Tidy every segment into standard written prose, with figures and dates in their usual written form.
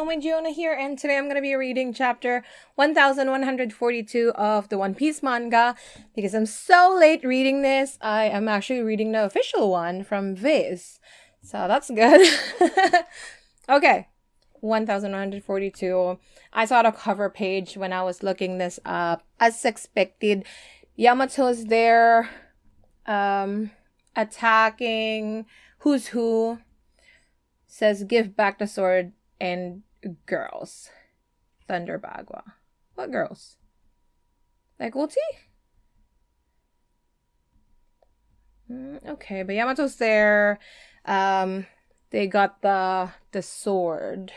Tomoe Giona here, and today I'm going to be reading chapter 1142 of the One Piece manga. Because I'm so late reading this, I am actually reading the official one from Viz. So that's good. Okay, 1142. I saw the cover page when I was looking this up. As expected, Yamato's there, attacking Who's Who. Says, give back the sword and girls. Thunder Bagua. What girls? Like ulti? Okay, but Yamato's there. They got the sword.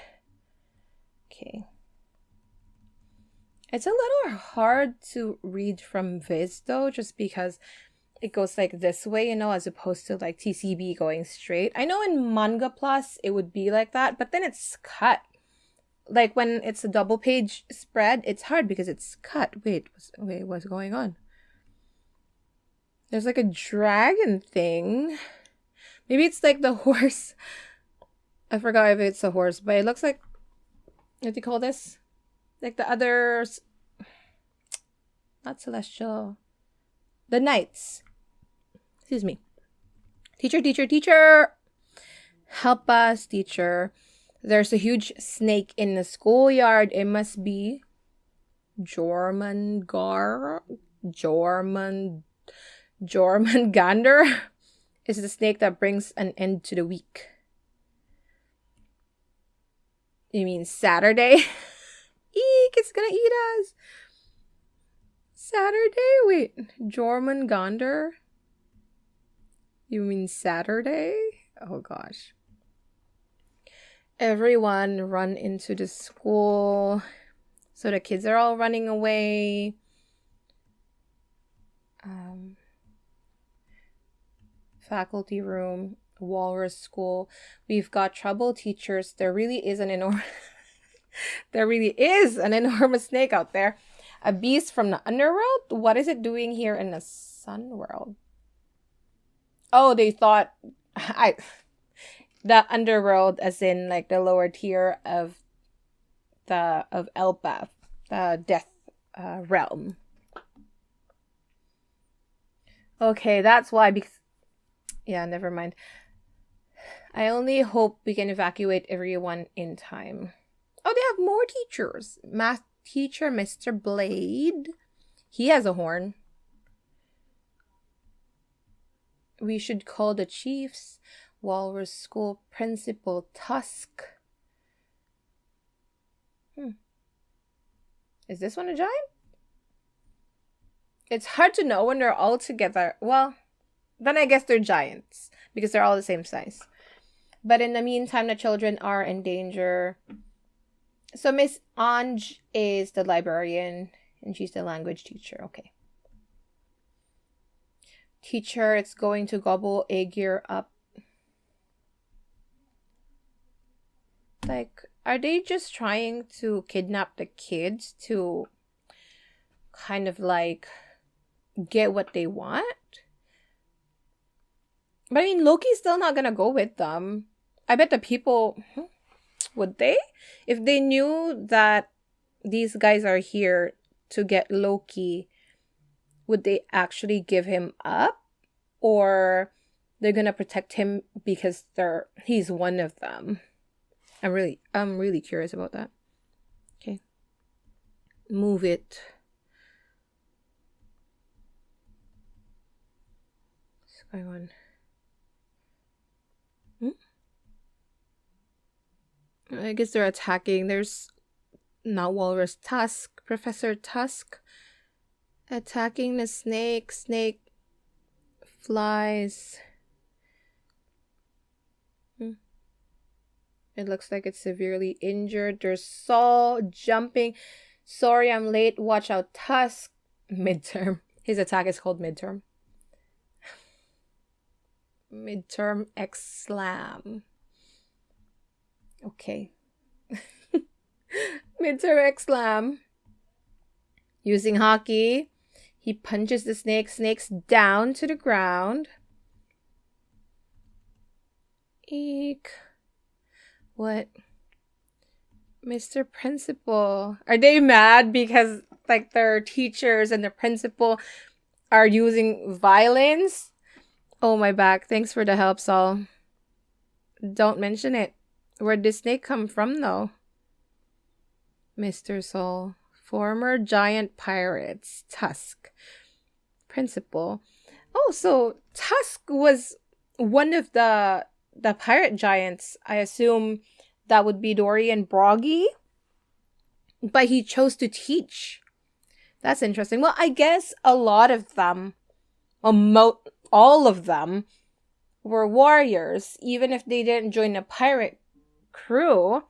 Okay. It's a little hard to read from Viz though, just because it goes like this way, as opposed to like TCB going straight. I know in Manga Plus it would be like that, but then it's cut. Like when it's a double page spread, it's hard because it's cut. Wait, what's going on? There's like a dragon thing. Maybe it's like the horse. I forgot if it's a horse, but it looks like, what do you call this? Like the others. Not celestial. The knights. Excuse me. Teacher. Help us, teacher. There's a huge snake in the schoolyard. It must be Jormungandr is the snake that brings an end to the week. You mean Saturday? Eek, it's gonna eat us. Saturday? Wait, Jormungandr? You mean Saturday? Oh gosh. Everyone run into the school. So the kids are all running away. Faculty room, Walrus School. We've got trouble, teachers. There really is an enormous snake out there. A beast from the underworld? What is it doing here in the sun world? Oh, they thought the underworld, as in like the lower tier of Elbaf, the death realm. Okay, that's why. Yeah, never mind. I only hope we can evacuate everyone in time. Oh, they have more teachers. Math teacher, Mr. Blade. He has a horn. We should call the chiefs. Walrus School Principal Tusk. Is this one a giant? It's hard to know when they're all together. Well, then I guess they're giants because they're all the same size. But in the meantime, the children are in danger. So Miss Ange is the librarian and she's the language teacher. Okay. Teacher, it's going to gobble a gear up. Like, are they just trying to kidnap the kids to kind of like get what they want? But I mean, Loki's still not gonna go with them. I bet the people, would they? If they knew that these guys are here to get Loki, would they actually give him up? Or they're gonna protect him because he's one of them? I'm really curious about that. Okay. Move it. What's going on? I guess they're attacking. There's not Walrus Tusk, Professor Tusk attacking the snake. Snake flies. It looks like it's severely injured. There's Saul jumping. Sorry, I'm late. Watch out, Tusk. Midterm. His attack is called Midterm. Midterm X Slam. Okay. Midterm X Slam. Using hockey. He punches the snake. Snake's down to the ground. Eek. What? Mr. Principal. Are they mad because like their teachers and the principal are using violence? Oh, my back. Thanks for the help, Saul. Don't mention it. Where'd the snake come from, though? Mr. Saul. Former giant pirates. Tusk. Principal. Oh, so Tusk was one of the pirate giants. I assume that would be Dory and Broggy. But he chose to teach. That's interesting. Well, I guess a lot of them, all of them, were warriors. Even if they didn't join a pirate crew,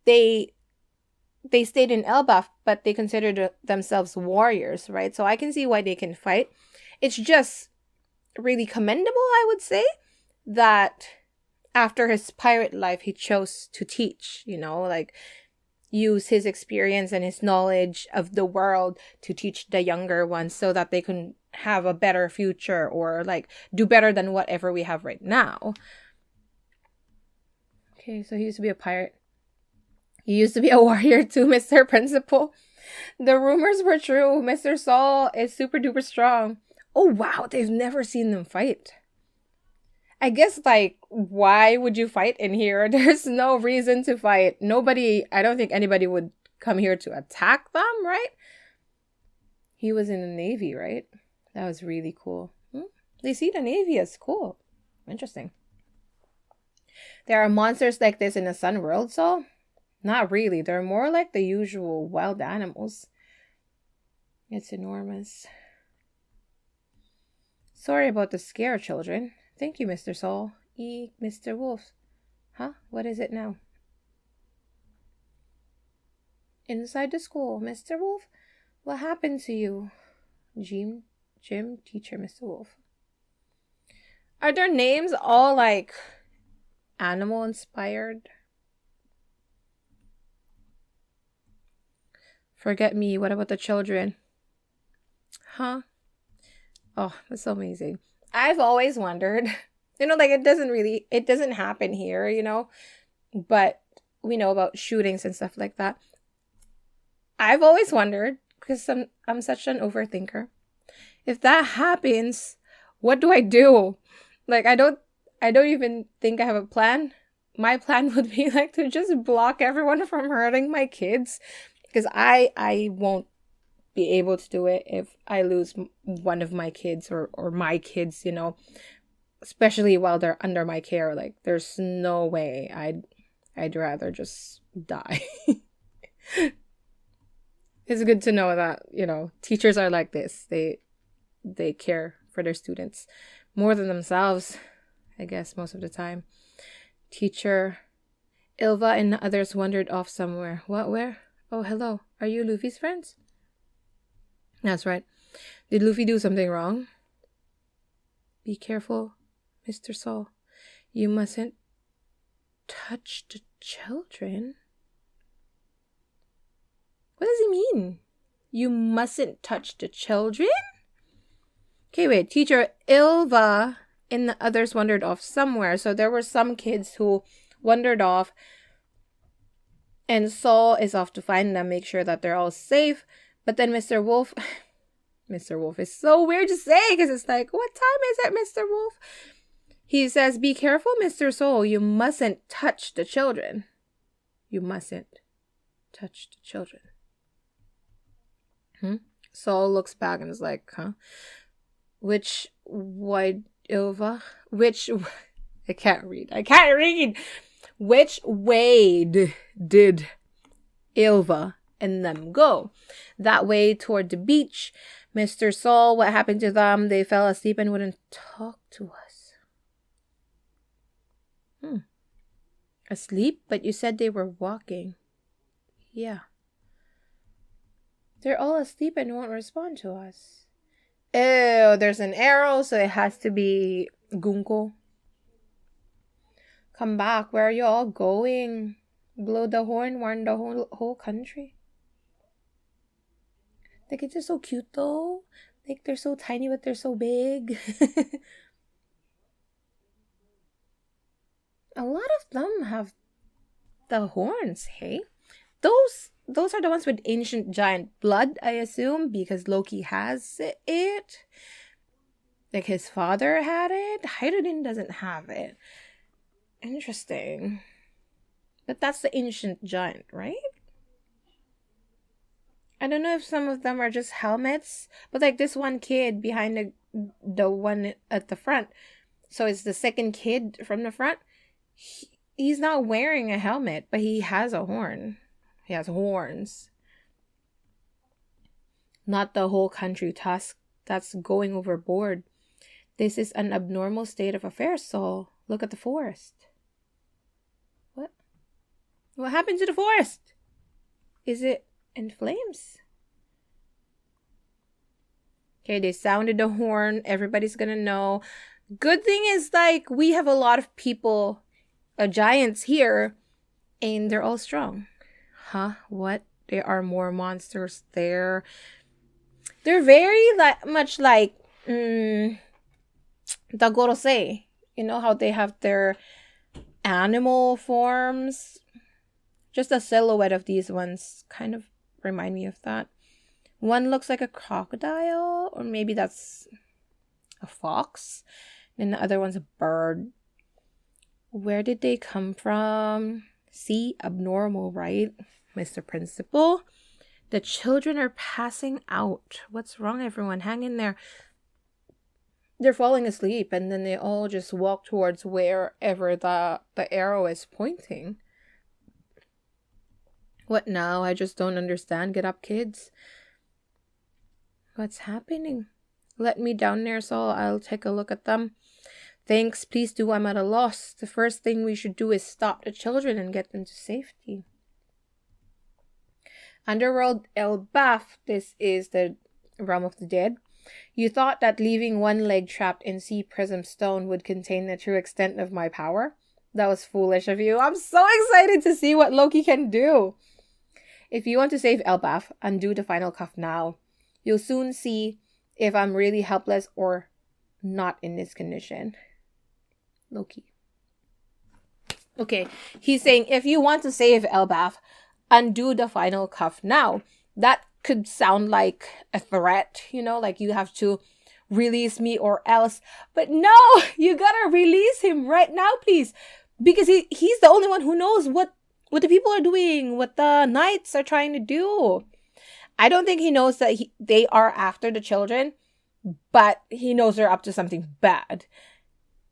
they stayed in Elbaf, but they considered themselves warriors, right? So I can see why they can fight. It's just really commendable, I would say, that after his pirate life, he chose to teach, like use his experience and his knowledge of the world to teach the younger ones so that they can have a better future or like do better than whatever we have right now. Okay, so he used to be a pirate. He used to be a warrior too, Mr. Principal. The rumors were true. Mr. Saul is super duper strong. Oh wow, they've never seen them fight. I guess, like, why would you fight in here? There's no reason to fight. I don't think anybody would come here to attack them, right? He was in the Navy, right? That was really cool. They see the Navy as cool. Interesting. There are monsters like this in the Sun World, so? Not really. They're more like the usual wild animals. It's enormous. Sorry about the scare, children. Thank you, Mr. Saul. Mr. Wolf. Huh? What is it now? Inside the school, Mr. Wolf? What happened to you? Jim, teacher, Mr. Wolf. Are their names all like animal inspired? Forget me. What about the children? Huh? Oh, that's so amazing. I've always wondered, like it doesn't happen here, but we know about shootings and stuff like that. I've always wondered, because I'm such an overthinker, if that happens, what do I do? Like, I don't even think I have a plan. My plan would be like to just block everyone from hurting my kids, because I won't be able to do it if I lose one of my kids or my kids, especially while they're under my care. Like, there's no way. I'd rather just die. It's good to know that, teachers are like this. They care for their students more than themselves, I guess, most of the time. Teacher Ilva and the others wandered off somewhere. What, where? Oh, hello. Are you Luffy's friends? That's right. Did Luffy do something wrong? Be careful, Mr. Saul. You mustn't touch the children. What does he mean? You mustn't touch the children? Okay, wait. Teacher Ilva and the others wandered off somewhere. So there were some kids who wandered off. And Saul is off to find them, make sure that they're all safe. But then Mr. Wolf is so weird to say because it's like, what time is it, Mr. Wolf? He says, be careful, Mr. Soul. You mustn't touch the children. You mustn't touch the children. Saul looks back and is like, huh? Which I can't read. Which way did Ilva and them go? That way toward the beach. Mr. Saul, what happened to them? They fell asleep and wouldn't talk to us. Asleep? But you said they were walking. Yeah. They're all asleep and won't respond to us. Ew, there's an arrow, so it has to be Gunko. Come back. Where are you all going? Blow the horn, warn the whole country. The kids are so cute though. Like, they're so tiny, but they're so big. A lot of them have the horns, hey? Those are the ones with ancient giant blood, I assume, because Loki has it. Like his father had it. Hydrodin doesn't have it. Interesting. But that's the ancient giant, right? I don't know if some of them are just helmets, but like this one kid behind the one at the front. So it's the second kid from the front. He's not wearing a helmet, but he has a horn. He has horns. Not the whole country tusk. That's going overboard. This is an abnormal state of affairs, so look at the forest. What? What happened to the forest? Is it in flames? Okay, they sounded the horn. Everybody's gonna know. Good thing is, like, we have a lot of people, giants here, and they're all strong. Huh? What? There are more monsters there. They're very much like the Gorosei. You know how they have their animal forms? Just a silhouette of these ones kind of remind me of that. One looks like a crocodile, or maybe that's a fox. And the other one's a bird. Where did they come from? See, abnormal, right, Mr. Principal? The children are passing out. What's wrong, everyone? Hang in there. They're falling asleep, and then they all just walk towards wherever the arrow is pointing. What now? I just don't understand. Get up, kids. What's happening? Let me down there so I'll take a look at them. Thanks, please do. I'm at a loss. The first thing we should do is stop the children and get them to safety. Underworld Elbaf, this is the realm of the dead. You thought that leaving one leg trapped in sea prism stone would contain the true extent of my power? That was foolish of you. I'm so excited to see what Loki can do. If you want to save Elbaf, undo the final cuff now. You'll soon see if I'm really helpless or not in this condition. Loki. Okay, he's saying if you want to save Elbaf, undo the final cuff now. That could sound like a threat, you know, like you have to release me or else. But no, you gotta release him right now, please. Because he's the only one who knows what the people are doing, what the knights are trying to do. I don't think he knows that they are after the children, but he knows they're up to something bad.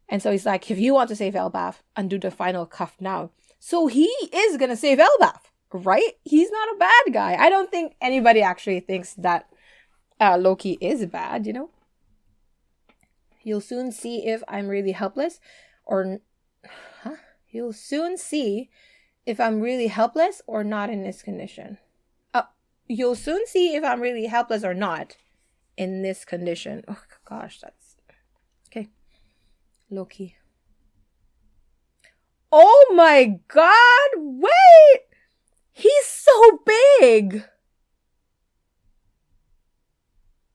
And so he's like, if you want to save Elbaf, undo the final cuff now. So he is going to save Elbaf, right? He's not a bad guy. I don't think anybody actually thinks that Loki is bad, you know? You'll soon see if I'm really helpless or... Huh? You'll soon see if I'm really helpless or not in this condition. You'll soon see if I'm really helpless or not in this condition. Oh, gosh, that's... Okay. Loki. Oh my god! Wait! He's so big!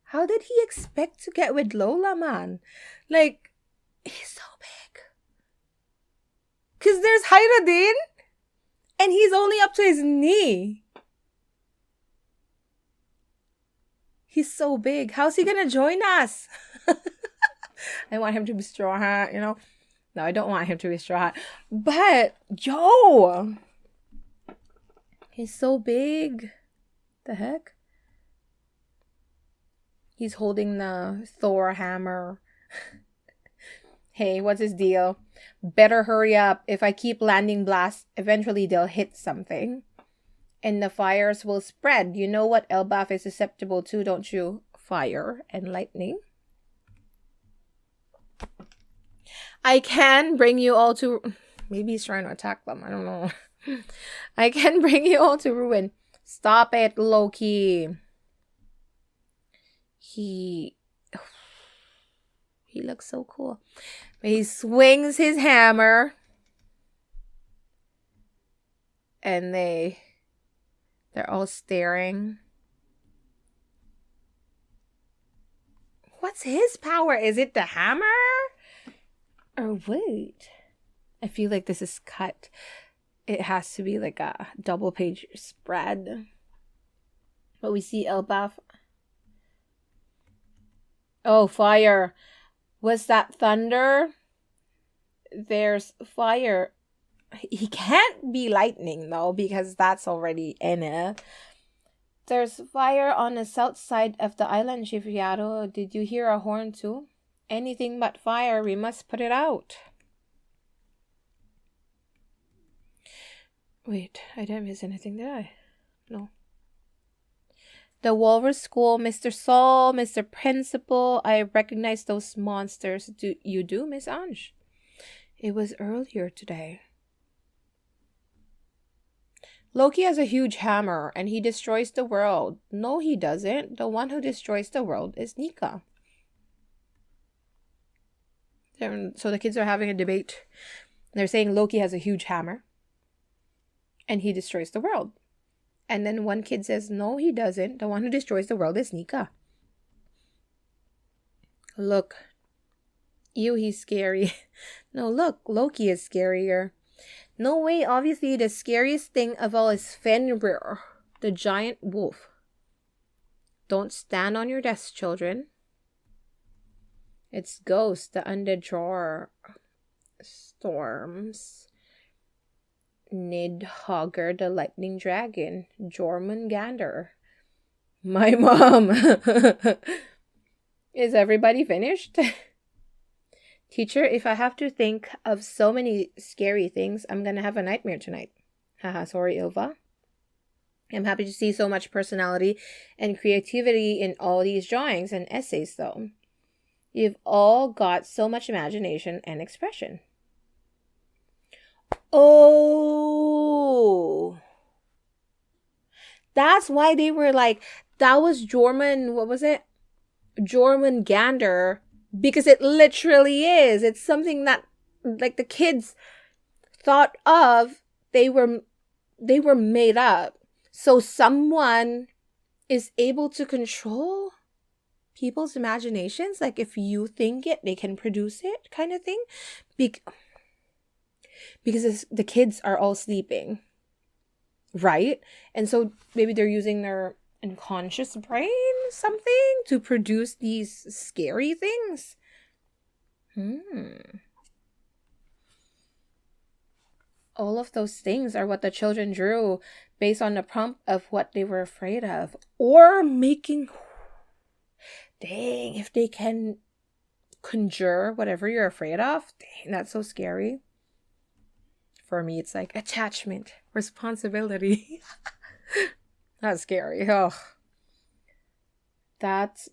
How did he expect to get with Lola, man? Like, he's so big. Because there's Hyrodin, and he's only up to his knee. He's so big. How's he gonna join us? I want him to be Straw Hat, you know? No, I don't want him to be Straw Hat. But, yo! He's so big. The heck? He's holding the Thor hammer. Hey, what's his deal? Better hurry up. If I keep landing blasts, eventually they'll hit something. And the fires will spread. You know what Elbaf is susceptible to, don't you? Fire and lightning. I can bring you all to... Maybe he's trying to attack them. I don't know. I can bring you all to ruin. Stop it, Loki. He looks so cool. He swings his hammer. And they're all staring. What's his power? Is it the hammer? Or wait. I feel like this is cut. It has to be like a double page spread. But we see Elbaf. Oh, fire. Was that thunder? There's fire. He can't be lightning though, because that's already in it. There's fire on the south side of the island, Shifriado. Did you hear a horn too? Anything but fire, we must put it out. Wait, I didn't miss anything, did I? No. The Walrus School, Mr. Saul, Mr. Principal, I recognize those monsters. Do you do, Miss Ange? It was earlier today. Loki has a huge hammer, and he destroys the world. No, he doesn't. The one who destroys the world is Nika. So the kids are having a debate. They're saying Loki has a huge hammer, and he destroys the world. And then one kid says, no, he doesn't. The one who destroys the world is Nika. Look. Ew, he's scary. No, look, Loki is scarier. No way, obviously the scariest thing of all is Fenrir, the giant wolf. Don't stand on your desk, children. It's Ghost, the undead drawer. Storms. Nidhogger, the lightning dragon. Jormungandr. My mom. Is everybody finished? Teacher, if I have to think of so many scary things, I'm gonna have a nightmare tonight. Haha, sorry, Ilva. I'm happy to see so much personality and creativity in all these drawings and essays, though. You've all got so much imagination and expression. Oh! That's why they were like, that was what was it? Jormungandr. Because it literally is. It's something that, like, the kids thought of. They were made up. So someone is able to control people's imaginations. Like, if you think it, they can produce it, kind of thing. Because the kids are all sleeping, right? And so maybe they're using their unconscious brain, something, to produce these scary things. All of those things are what the children drew based on the prompt of what they were afraid of, or making. Dang, if they can conjure whatever you're afraid of, dang, that's so scary. For me, it's like attachment, responsibility. That's scary. Oh, that's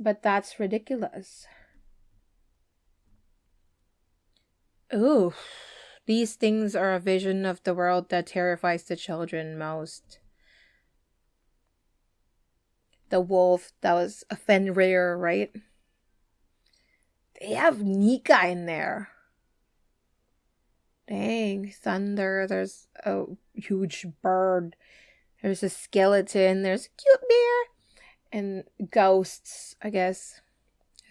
ridiculous. Ooh, these things are a vision of the world that terrifies the children most. The wolf, that was a Fenrir, right? They have Nika in there. Dang, thunder, there's a huge bird. There's a skeleton, there's a cute bear. And ghosts, I guess.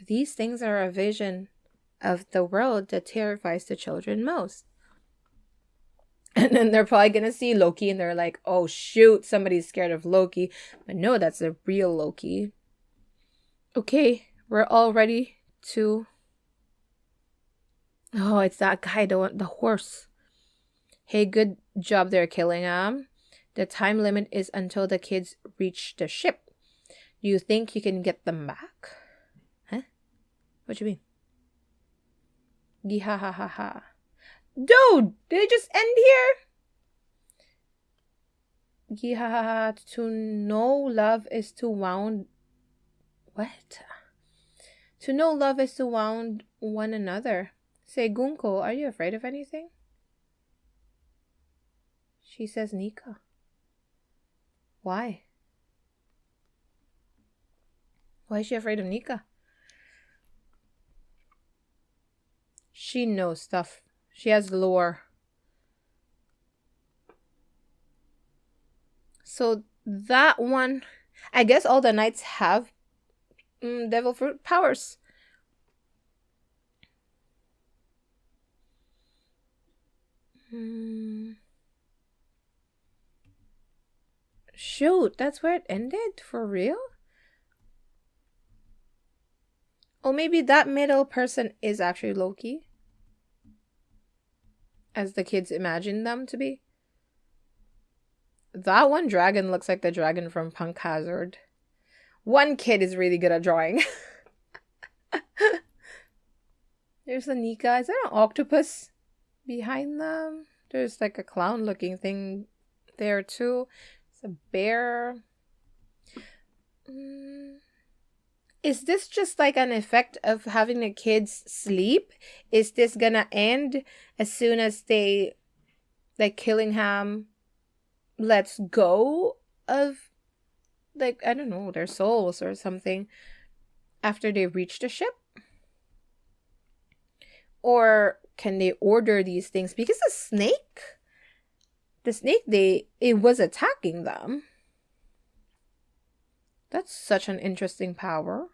These things are a vision of the world that terrifies the children most. And then they're probably going to see Loki and they're like, oh shoot, somebody's scared of Loki. But no, that's a real Loki. Okay, we're all ready to... Oh, it's that guy, the horse. Hey, good job there, killing him. The time limit is until the kids reach the ship. Do you think you can get them back? Huh? What you mean? Gihahaha. Dude, did it just end here? Gihahaha. To know love is to wound... What? To know love is to wound one another. Say, Gunko, are you afraid of anything? She says Nika. Why? Why is she afraid of Nika? She knows stuff. She has lore. So that one, I guess all the knights have devil fruit powers. Shoot, that's where it ended? For real? Oh, maybe that middle person is actually Loki, as the kids imagine them to be. That one dragon looks like the dragon from Punk Hazard. One kid is really good at drawing. There's a Nika. Is there an octopus behind them? There's like a clown looking thing there too. It's a bear. Is this just like an effect of having the kids sleep? Is this gonna end as soon as they, like, Killingham lets go of, like, I don't know, their souls or something after they reach the ship? Or can they order these things? Because the snake, it was attacking them. That's such an interesting power.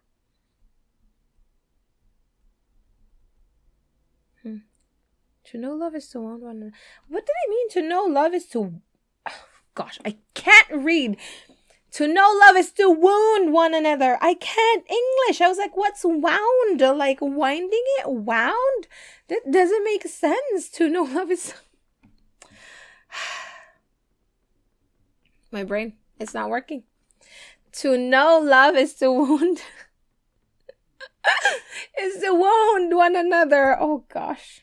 To know love is to want one another. What did I mean? To know love is to... Oh, gosh, I can't read. To know love is to wound one another. I can't English. I was like, what's wound? Like winding it? Wound? That doesn't make sense. To know love is... My brain, it's not working. To know love is to wound... is to wound one another. Oh, gosh.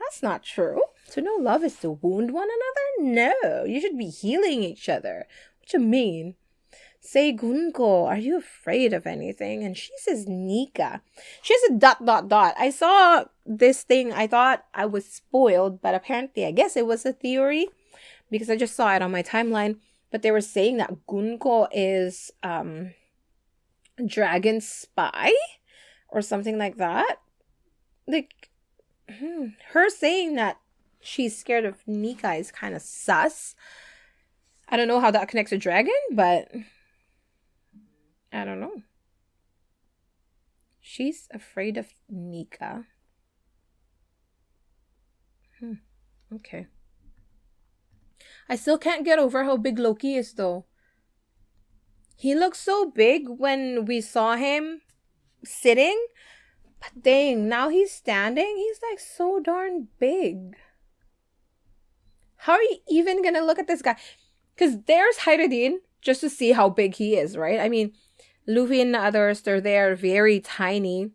That's not true. To know love is to wound one another? No, you should be healing each other. What you mean? Say Gunko, are you afraid of anything? And she says Nika. She has a ... I saw this thing. I thought I was spoiled, but apparently I guess it was a theory because I just saw it on my timeline. But they were saying that Gunko is dragon spy or something like that. Like, her saying that she's scared of Nika is kind of sus. I don't know how that connects to dragon, but I don't know. She's afraid of Nika. Okay. I still can't get over how big Loki is, though. He looks so big when we saw him sitting. But dang, now he's standing. He's like so darn big. How are you even gonna look at this guy? Because there's Hyrodine, just to see how big he is, right? I mean, Luffy and the others, they're very tiny.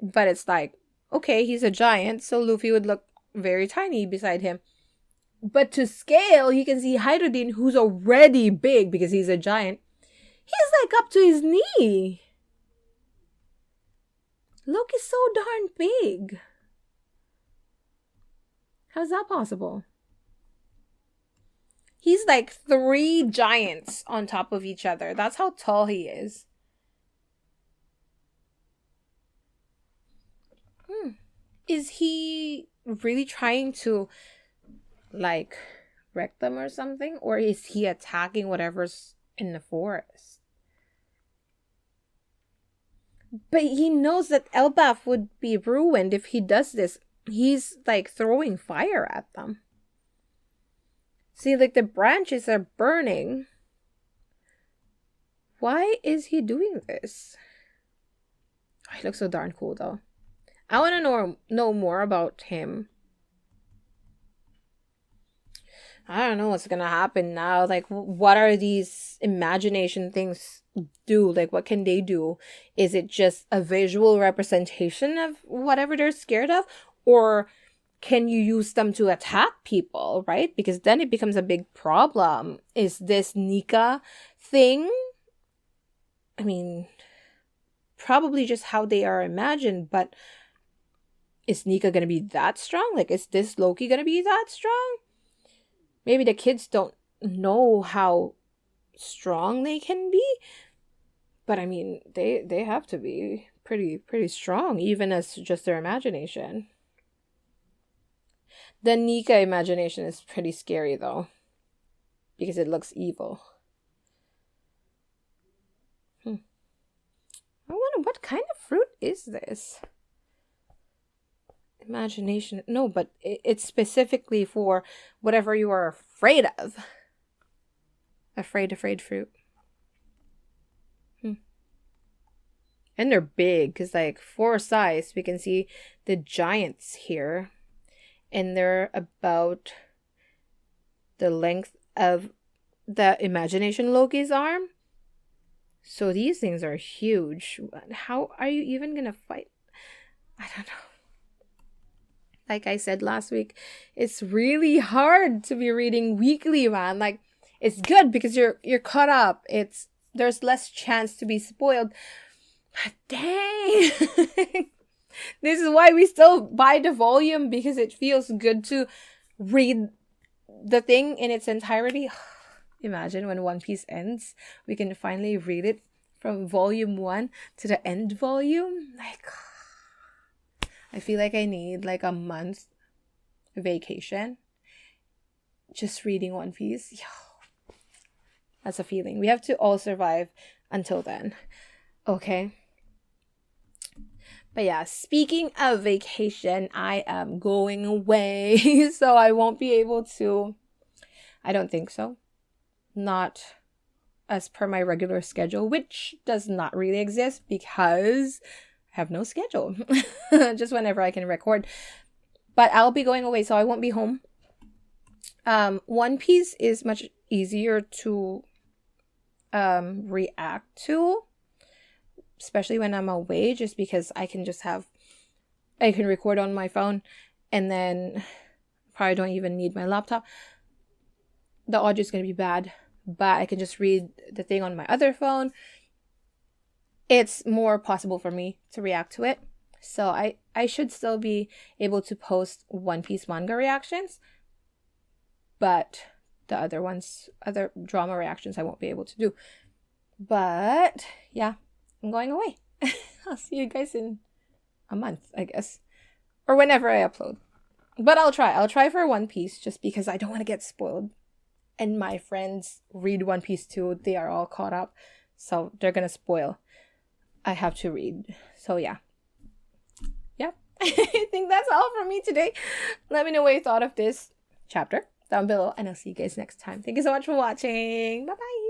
But it's like, okay, he's a giant, so Luffy would look very tiny beside him. But to scale, you can see Hyrodine, who's already big because he's a giant. He's like up to his knee. Loki's so darn big. How's that possible? He's like 3 giants on top of each other. That's how tall he is. Is he really trying to, like, wreck them or something? Or is he attacking whatever's in the forest? But he knows that Elbaf would be ruined if he does this. He's, like, throwing fire at them. See, like, the branches are burning. Why is he doing this? Oh, he looks so darn cool, though. I want to know more about him. I don't know what's gonna happen now. Like, what are these imagination things do? Like, what can they do? Is it just a visual representation of whatever they're scared of? Or can you use them to attack people, right? Because then it becomes a big problem. Is this Nika thing? I mean, probably just how they are imagined, but is Nika gonna be that strong? Like, is this Loki gonna be that strong? Maybe the kids don't know how strong they can be. But I mean, they have to be pretty strong, even as just their imagination. The Nika imagination is pretty scary, though. Because it looks evil. I wonder, what kind of fruit is this? Imagination. No, but it's specifically for whatever you are afraid of. Afraid fruit. And they're big because, like, for size, we can see the giants here. And they're about the length of the Imagination Loki's arm. So these things are huge. How are you even going to fight? I don't know. Like I said last week, it's really hard to be reading weekly, man. Like, it's good because you're caught up. There's less chance to be spoiled. But dang. This is why we still buy the volume, because it feels good to read the thing in its entirety. Imagine when One Piece ends, we can finally read it from volume 1 to the end volume. Like, I feel like I need like a month vacation just reading One Piece. Yo, that's a feeling. We have to all survive until then. Okay. But yeah, speaking of vacation, I am going away. So I won't be able to. I don't think so. Not as per my regular schedule, which does not really exist because I have no schedule. Just whenever I can record. But I'll be going away, so I won't be home. One Piece is much easier to react to, especially when I'm away, just because I can record on my phone, and then probably don't even need my laptop. The audio is going to be bad, but I can just read the thing on my other phone. It's more possible for me to react to it. So I should still be able to post One Piece manga reactions, but the other drama reactions I won't be able to do. But yeah, I'm going away. I'll see you guys in a month, I guess. Or whenever I upload. But I'll try for One Piece, just because I don't want to get spoiled. And my friends read One Piece too. They are all caught up. So they're going to spoil. I have to read. So yeah. Yep. I think that's all from me today. Let me know what you thought of this chapter down below. And I'll see you guys next time. Thank you so much for watching. Bye-bye.